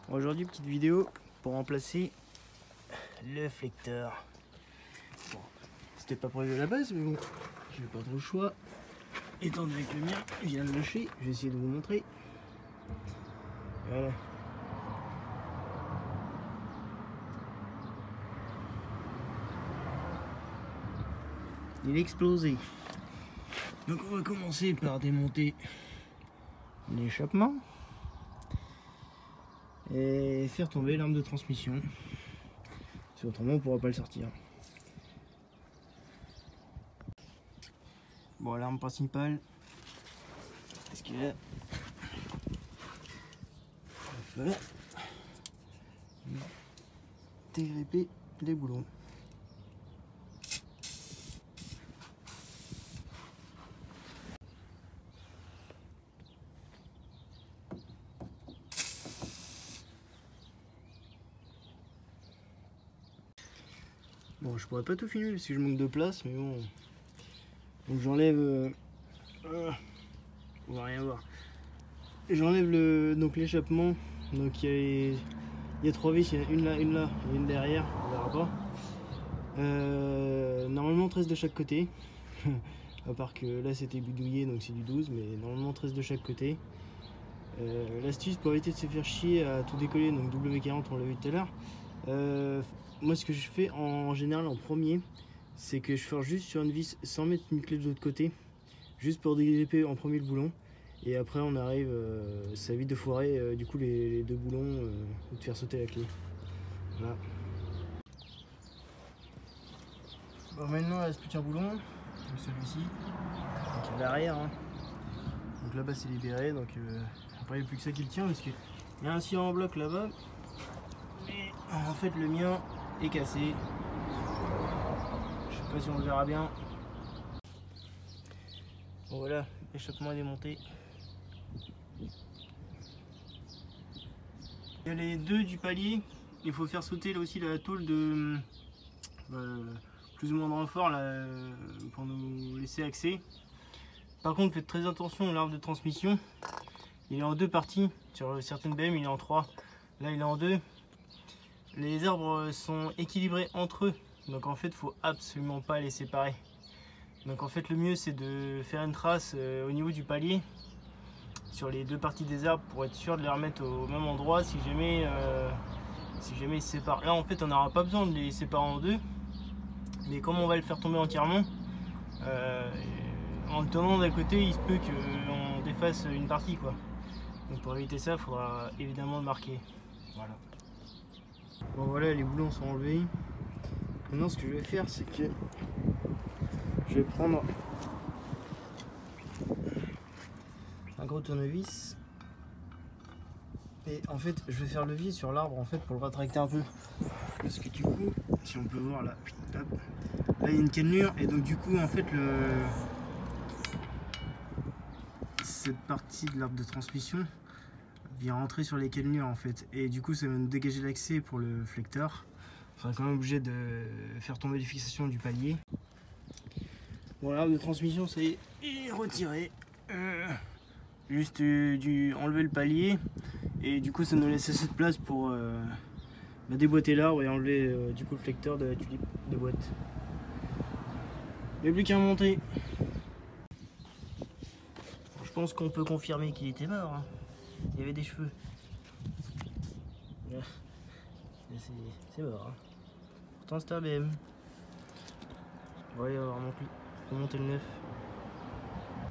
Aujourd'hui, petite vidéo pour remplacer le flecteur. Bon, c'était pas prévu à la base, mais bon, j'ai pas trop le choix. Étant donné que le mien vient de lâcher, je vais essayer de vous montrer. Voilà. Il est explosé. Donc on va commencer par démonter l'échappement et faire tomber l'arme de transmission. Parce qu'autrement on pourra pas le sortir. Bon, l'arme principale, qu'est-ce qu'il y a? Il va falloir dégripper les boulons. Bon, je pourrais pas tout filmer parce que je manque de place, mais bon. Donc j'enlève. On va rien voir. J'enlève l'échappement. Donc il y a 3 vis, il y en a une là, et une derrière, on verra pas. Normalement 13 de chaque côté. À part que là c'était bidouillé, donc c'est du 12, mais normalement 13 de chaque côté. L'astuce pour éviter de se faire chier à tout décoller, donc W40 on l'a vu tout à l'heure. Moi ce que je fais en général en premier, c'est que je force juste sur une vis sans mettre une clé de l'autre côté, juste pour dégripper en premier le boulon, et après on arrive, ça évite de foirer du coup les deux boulons ou de faire sauter la clé. Voilà. Bon, maintenant il reste plus qu'un boulon, celui-ci, donc à l'arrière, hein. Donc là-bas c'est libéré, donc après il n'y a plus que ça qui le tient parce qu'il y a un scieur en bloc là-bas, mais en fait le mien est cassé. Je sais pas si on le verra bien. Bon voilà, l'échappement est démonté. Il y a les deux du palier, il faut faire sauter là aussi la tôle de plus ou moins de renfort là, pour nous laisser accès. Par contre faites très attention, l'arbre de transmission il est en deux parties, sur certaines BM il est en 3, là il est en 2. Les arbres sont équilibrés entre eux, donc en fait il faut absolument pas les séparer. Donc en fait le mieux c'est de faire une trace au niveau du palier sur les deux parties des arbres pour être sûr de les remettre au même endroit si jamais ils se séparent. Là en fait on n'aura pas besoin de les séparer en deux, mais comme on va le faire tomber entièrement, en le tournant d'un côté il se peut qu'on défasse une partie quoi. Donc pour éviter ça il faudra évidemment le marquer. Voilà. Bon voilà, les boulons sont enlevés. Maintenant ce que je vais faire c'est que je vais prendre un gros tournevis et en fait je vais faire le vis sur l'arbre en fait pour le rétracter un peu, parce que du coup si on peut voir là, hop, là il y a une cannelure et donc du coup en fait cette partie de l'arbre de transmission vient rentrer sur les cannelures en fait, et du coup ça va nous dégager l'accès pour le flecteur. On sera quand même obligé de faire tomber les fixations du palier. Bon, l'arbre de transmission ça y est retiré. Juste enlever le palier et du coup ça nous laisse assez de place pour déboîter l'arbre et enlever du coup le flecteur de la tulipe de boîte. Il n'y a plus qu'à monter. Bon, je pense qu'on peut confirmer qu'il était mort, hein. Il y avait des cheveux. C'est mort, hein. Pourtant c'était un BM. Ouais, on va remonter le neuf.